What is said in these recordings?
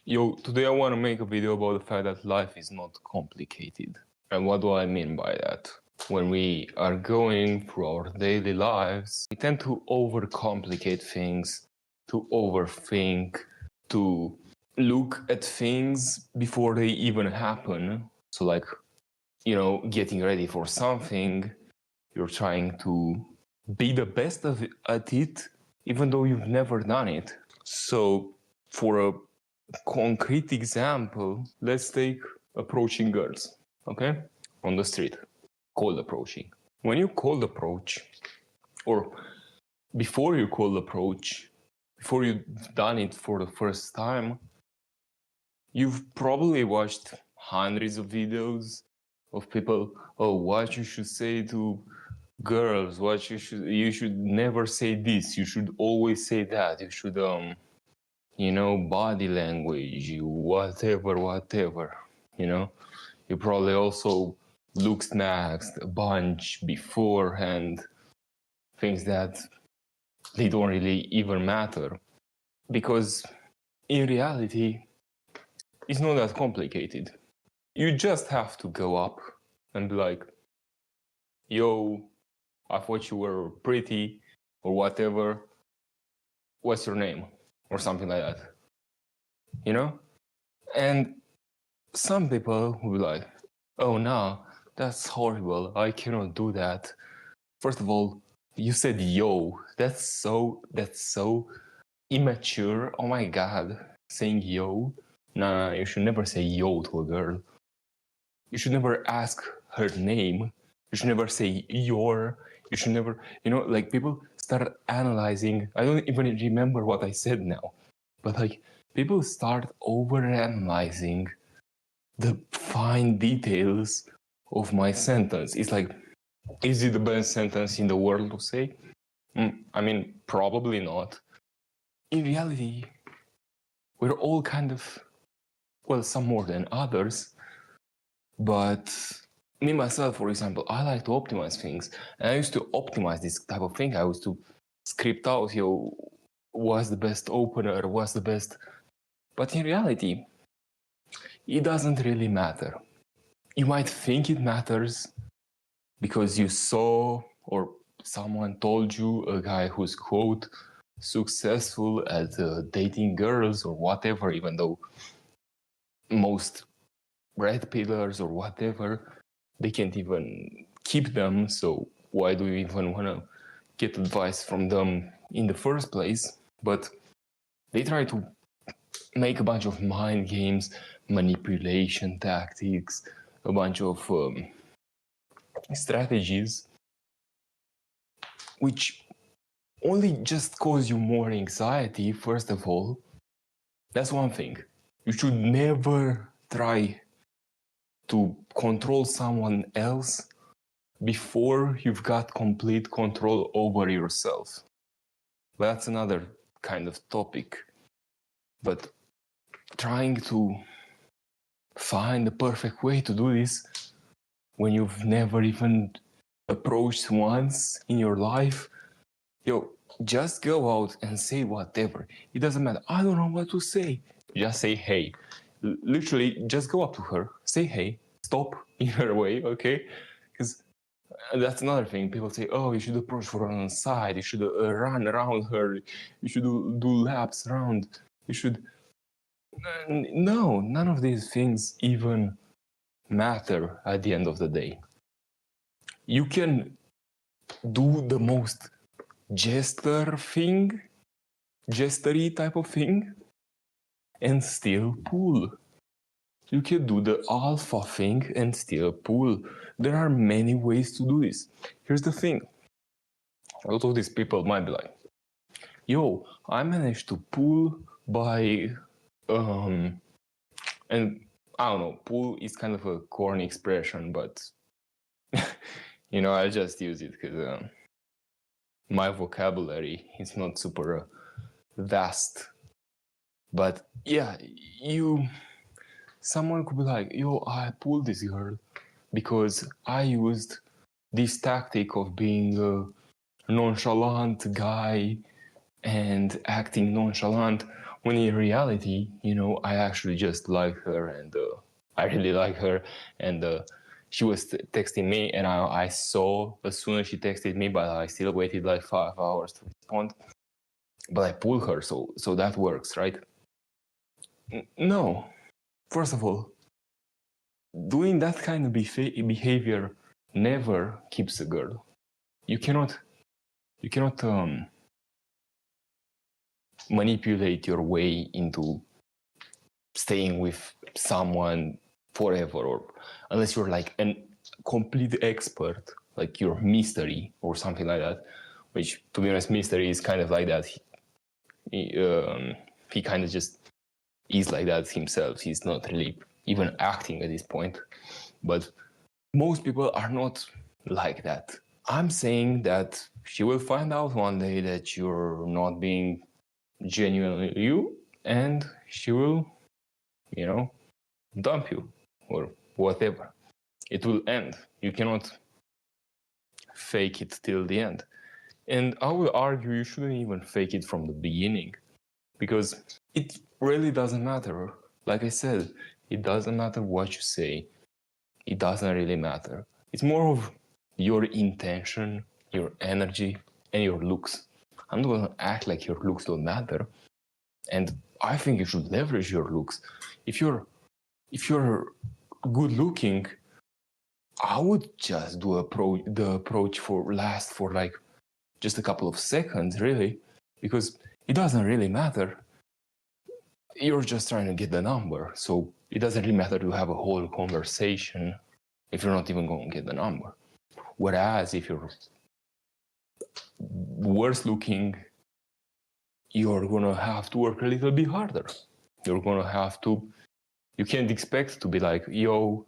Yo, today I want to make a video about the fact that life is not complicated. And what do I mean by that? When we are going through our daily lives, we tend to overcomplicate things, to overthink, to look at things before they even happen. So like, getting ready for something, you're trying to be the best at it, even though you've never done it. So for a concrete example, let's take approaching girls, okay? On the street, cold approaching. When you cold approach, or before you cold approach, before you've done it for the first time, you've probably watched hundreds of videos of people, what you should say to girls, you should never say this, you should always say that, you should body language, whatever, You probably also look snacks a bunch beforehand, things that they don't really even matter. Because in reality, it's not that complicated. You just have to go up and be like, yo, I thought you were pretty, or whatever. What's your name? Or something like that. And some people will be like, oh no, that's horrible, I cannot do that. First of all, you said yo, that's so immature. Oh my god, saying yo. No, you should never say yo to a girl. You should never ask her name. You should never say your. You should never, people start analyzing. I don't even remember what I said now. But people start overanalyzing the fine details of my sentence. It's like, is it the best sentence in the world to say? I mean, probably not. In reality, we're all kind of, well, some more than others, but me, myself, for example, I like to optimize things. And I used to optimize this type of thing. I used to script out, what's the best opener, what's the best... But in reality, it doesn't really matter. You might think it matters because you saw or someone told you a guy who's, quote, successful at dating girls or whatever, even though most red pillars or whatever, they can't even keep them, so why do you even want to get advice from them in the first place? But they try to make a bunch of mind games, manipulation tactics, a bunch of strategies, which only just cause you more anxiety, first of all. That's one thing. You should never try to control someone else before you've got complete control over yourself. That's another kind of topic. But trying to find the perfect way to do this when you've never even approached once in your life, just go out and say whatever. It doesn't matter. I don't know what to say. Just say hey. Literally, just go up to her, say hey, stop in her way, okay? Because that's another thing. People say, oh, you should approach her on the side, you should run around her, you should do laps around, you should... No, none of these things even matter at the end of the day. You can do the most gestury type of thing, and still pull. You can do the alpha thing and still pull. There are many ways to do this. Here's the thing. A lot of these people might be like, yo, I managed to pull by... and I don't know, pull is kind of a corny expression, but I just use it because my vocabulary is not super vast. But yeah, someone could be like, yo, I pulled this girl because I used this tactic of being a nonchalant guy and acting nonchalant when in reality, I actually just like her, and I really like her, and she was texting me, and I saw as soon as she texted me, but I still waited like 5 hours to respond. But I pulled her, so that works, right? No. First of all, doing that kind of behavior never keeps a girl. You cannot manipulate your way into staying with someone forever, or unless you're like a complete expert, like you're mystery or something like that, which, to be honest, mystery is kind of like that. He kind of just is like that himself. He's not really even acting at this point. But most people are not like that. I'm saying that she will find out one day that you're not being genuinely you, and she will, dump you or whatever. It will end. You cannot fake it till the end. And I will argue you shouldn't even fake it from the beginning, because it really doesn't matter. Like I said, it doesn't matter what you say. It doesn't really matter. It's more of your intention, your energy, and your looks. I'm not gonna act like your looks don't matter. And I think you should leverage your looks. If you're good looking, I would just do the approach for like just a couple of seconds, really, because it doesn't really matter. You're just trying to get the number, so it doesn't really matter to have a whole conversation if you're not even going to get the number. Whereas if you're worse looking, you're going to have to work a little bit harder. You're going to have to, you can't expect to be like, yo,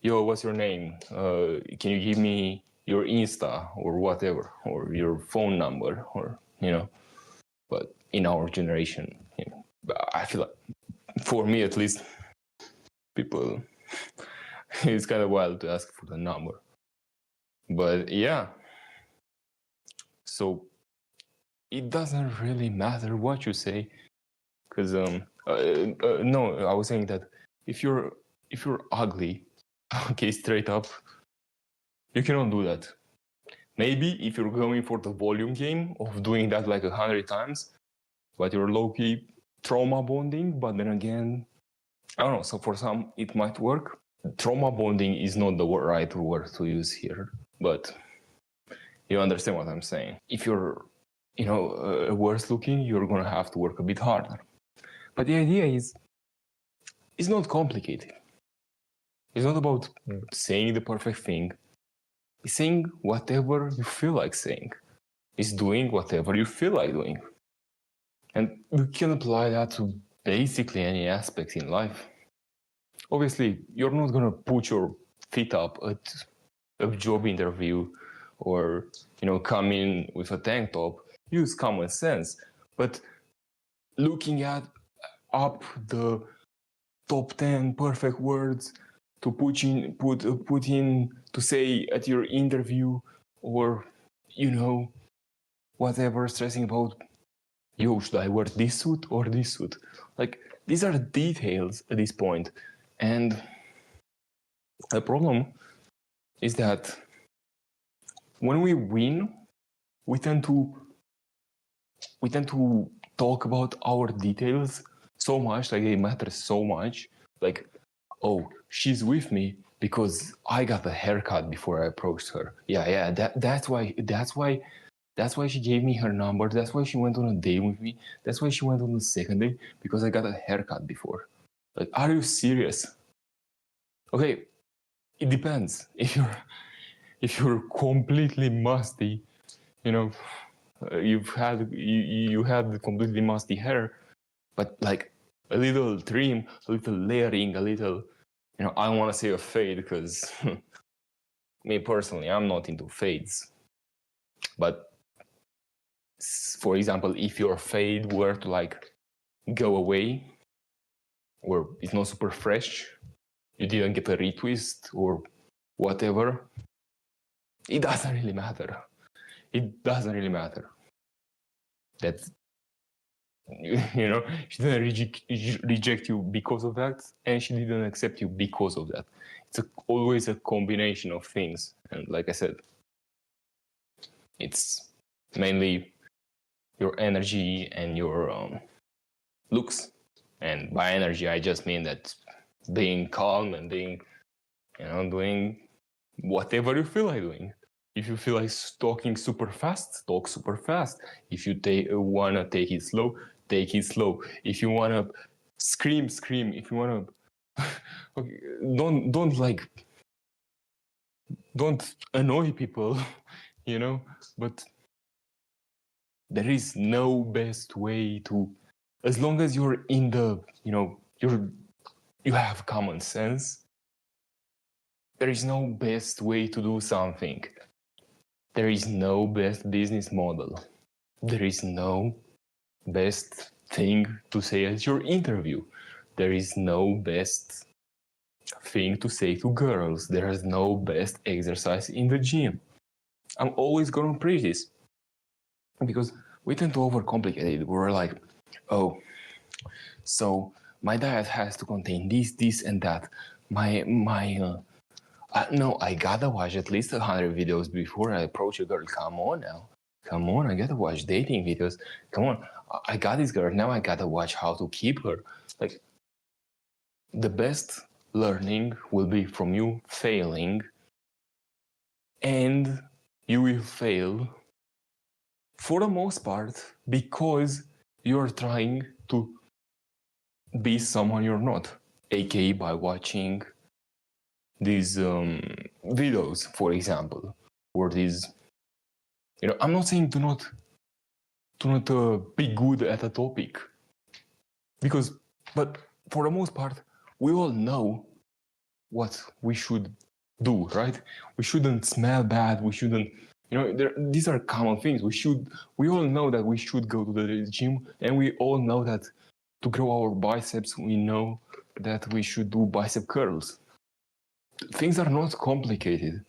what's your name? Can you give me your Insta or whatever, or your phone number, or, but in our generation, I feel like, for me at least, people, it's kind of wild to ask for the number. But yeah, so it doesn't really matter what you say, because no, I was saying that if you're ugly, okay, straight up, you cannot do that. Maybe if you're going for the volume game of doing that like 100 times, but you're low-key trauma bonding. But then again, I don't know, so for some it might work. Trauma bonding is not the right word to use here, but you understand what I'm saying. If you're worse looking, you're gonna have to work a bit harder. But the idea is, it's not complicated. It's not about saying the perfect thing. It's saying whatever you feel like saying. It's doing whatever you feel like doing. And you can apply that to basically any aspect in life. Obviously, you're not gonna put your feet up at a job interview, or come in with a tank top. Use common sense. But looking up the top 10 perfect words to put in to say at your interview, or whatever, stressing about, yo, should I wear this suit or this suit? Like, these are details at this point. And the problem is that when we win, we tend to talk about our details so much, like they matter so much. Like, oh, she's with me because I got a haircut before I approached her. Yeah, that's why she gave me her number. That's why she went on a date with me. That's why she went on the second date, because I got a haircut before. Like, are you serious? Okay, it depends. If you're completely musty, you had completely musty hair, but like a little trim, a little layering, a little, I don't want to say a fade, because me personally, I'm not into fades. But for example, if your fade were to like go away, or it's not super fresh, you didn't get a retwist or whatever, it doesn't really matter. It doesn't really matter. That's You know, she didn't reject you because of that, and she didn't accept you because of that. It's always a combination of things. And like I said, it's mainly your energy and your looks. And by energy, I just mean that being calm and being, doing whatever you feel like doing. If you feel like talking super fast, talk super fast. If you wanna take it slow, take it slow. If you wanna scream, scream. If you wanna, okay, don't annoy people, But there is no best way to, as long as you're in the, you have common sense. There is no best way to do something. There is no best business model. There is no best thing to say at your interview. There is no best thing to say to girls. There is no best exercise in the gym. I'm always going to preach this because we tend to overcomplicate it. We're like, oh, so my diet has to contain this, and that. No, I gotta watch at least 100 videos before I approach a girl. Come on now. Come on, I gotta watch dating videos. Come on, I got this girl. Now I gotta watch how to keep her. Like, the best learning will be from you failing, and you will fail for the most part because you're trying to be someone you're not, aka by watching these videos, for example, or these, I'm not saying to not be good at a topic, but for the most part, we all know what we should do, right? We shouldn't smell bad. We shouldn't, these are common things. We all know that we should go to the gym, and we all know that to grow our biceps, we know that we should do bicep curls. Things are not complicated.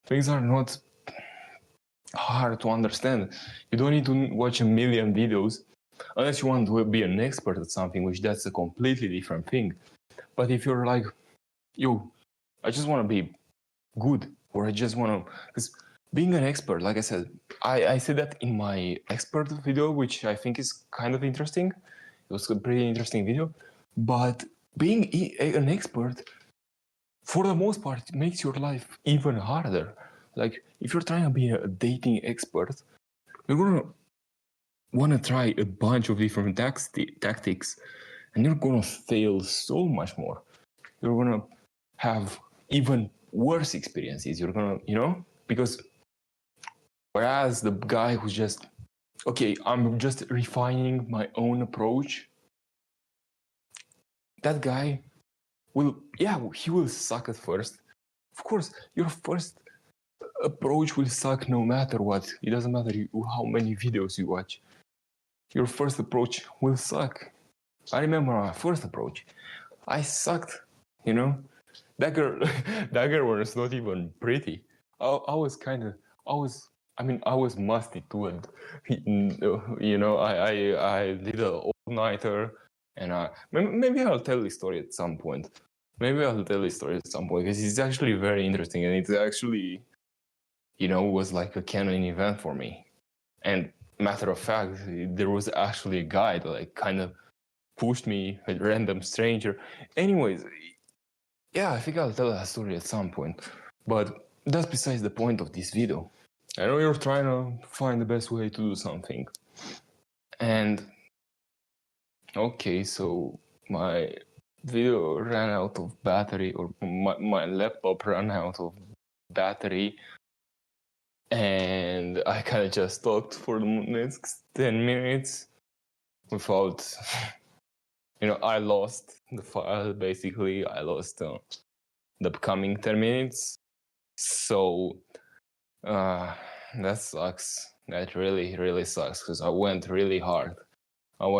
Things are not hard to understand. You don't need to watch a million videos unless you want to be an expert at something, which that's a completely different thing. But if you're like, yo, I just want to be good, or I just want to, because being an expert, like I said, I said that in my expert video, which I think is kind of interesting. It was a pretty interesting video. But being an expert, for the most part, it makes your life even harder. Like, if you're trying to be a dating expert, you're going to want to try a bunch of different tactics, and you're going to fail so much more. You're going to have even worse experiences. You're going to, because whereas the guy who's just, okay, I'm just refining my own approach, that guy he will suck at first. Of course, your first approach will suck no matter what. It doesn't matter how many videos you watch. Your first approach will suck. I remember my first approach. I sucked, That girl was not even pretty. I was musty too, and I did an all-nighter, and maybe I'll tell this story at some point. Because it's actually very interesting, and it's actually, was like a canon event for me. And matter of fact, there was actually a guy that like kind of pushed me, a random stranger. Anyways, yeah, I think I'll tell that story at some point. But that's besides the point of this video. I know you're trying to find the best way to do something. And okay, so my video ran out of battery, or my laptop ran out of battery, and I kind of just talked for the next 10 minutes without, I lost the file, basically. I lost the upcoming 10 minutes. So that sucks. That really, really sucks, because I went really hard. And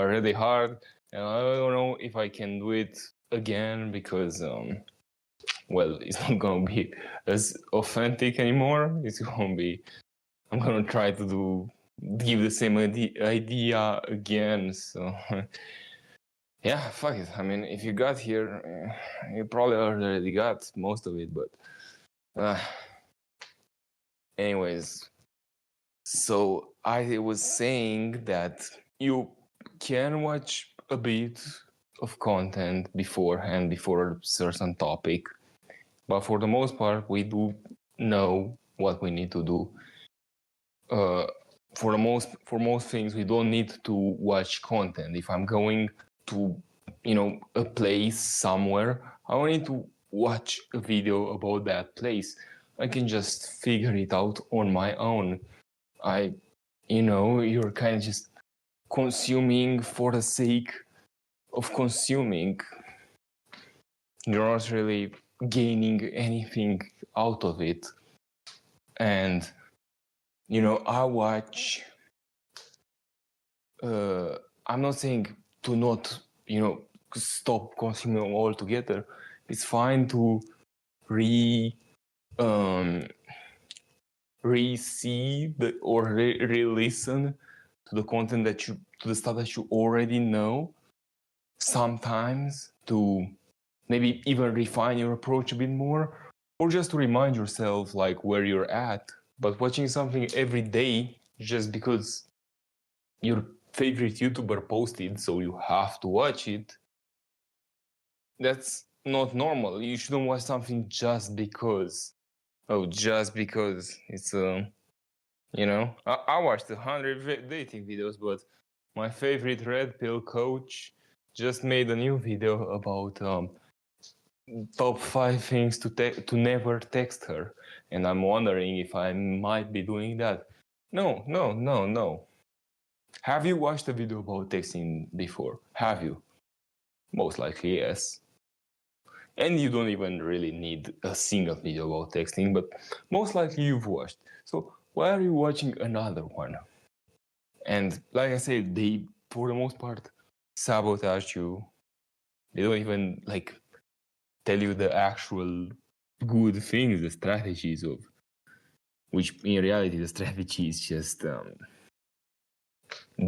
I don't know if I can do it again, because it's not gonna be as authentic anymore. I'm gonna try to do give the same idea again. So yeah, fuck it. I mean, if you got here, you probably already got most of it, but anyways. So I was saying that you can watch a bit of content beforehand before a certain topic, but for the most part, we do know what we need to do. For most things, we don't need to watch content. If I'm going to, a place somewhere, I don't need to watch a video about that place. I can just figure it out on my own. You're kind of just consuming for the sake of consuming. You're not really gaining anything out of it. And, I watch, I'm not saying to not, stop consuming altogether. It's fine to re-see or re-listen to the content to the stuff that you already know, sometimes to maybe even refine your approach a bit more, or just to remind yourself like where you're at. But watching something every day just because your favorite YouTuber posted, so you have to watch it, that's not normal. You shouldn't watch something just because. Just because it's I watched 100 dating videos, but my favorite red pill coach just made a new video about top 5 things to never text her, and I'm wondering if I might be doing that. No. Have you watched a video about texting before? Have you? Most likely yes. And you don't even really need a single video about texting, but most likely you've watched. So why are you watching another one? And like I said, they, for the most part, sabotage you. They don't even tell you the actual good things, the strategies of which in reality the strategy is just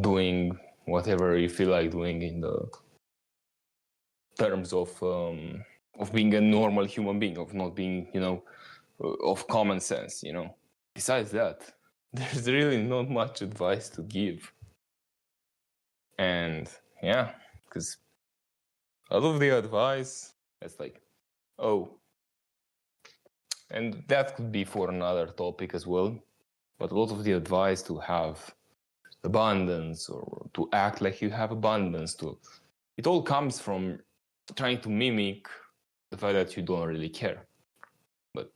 doing whatever you feel like doing in the terms of being a normal human being, of not being, of common sense, Besides that, there's really not much advice to give. And yeah, because a lot of the advice, it's like, and that could be for another topic as well, but a lot of the advice to have abundance or to act like you have abundance, it all comes from trying to mimic the fact that you don't really care. But,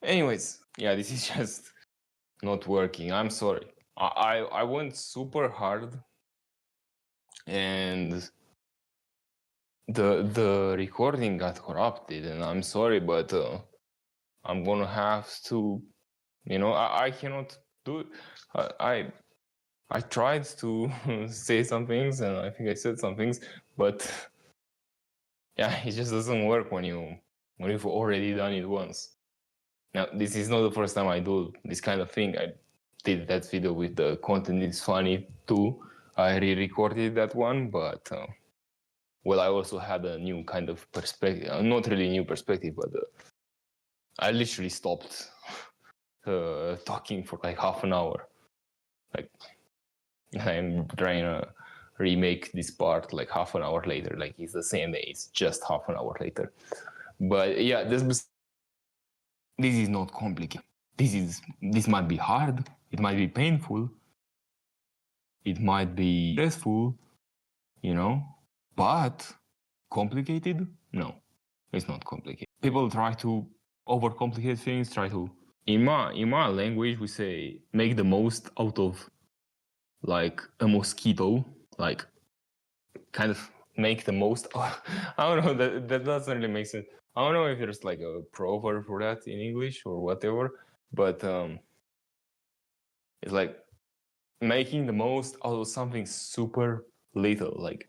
anyways, yeah, this is just not working. I'm sorry. I went super hard, and the recording got corrupted, and I'm sorry, but I'm gonna have to, I cannot do it. I tried to say some things, and I think I said some things, but yeah, it just doesn't work when you've already done it once. Now, this is not the first time I do this kind of thing. I did that video with the content is funny too. I re-recorded that one, but I also had a new kind of perspective. Not really new perspective, but I literally stopped talking for like half an hour. Like, I'm trying to remake this part like half an hour later. Like, it's the same day. It's just half an hour later. But yeah, this is not complicated. This might be hard. It might be painful. It might be stressful, but complicated? No, it's not complicated. People try to overcomplicate things, in my language, we say, make the most out of like a mosquito, like kind of make the most. I don't know, that doesn't really make sense. I don't know if there's like a proverb for that in English or whatever, but it's like making the most out of something super little. Like,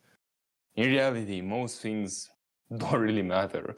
in reality, most things don't really matter.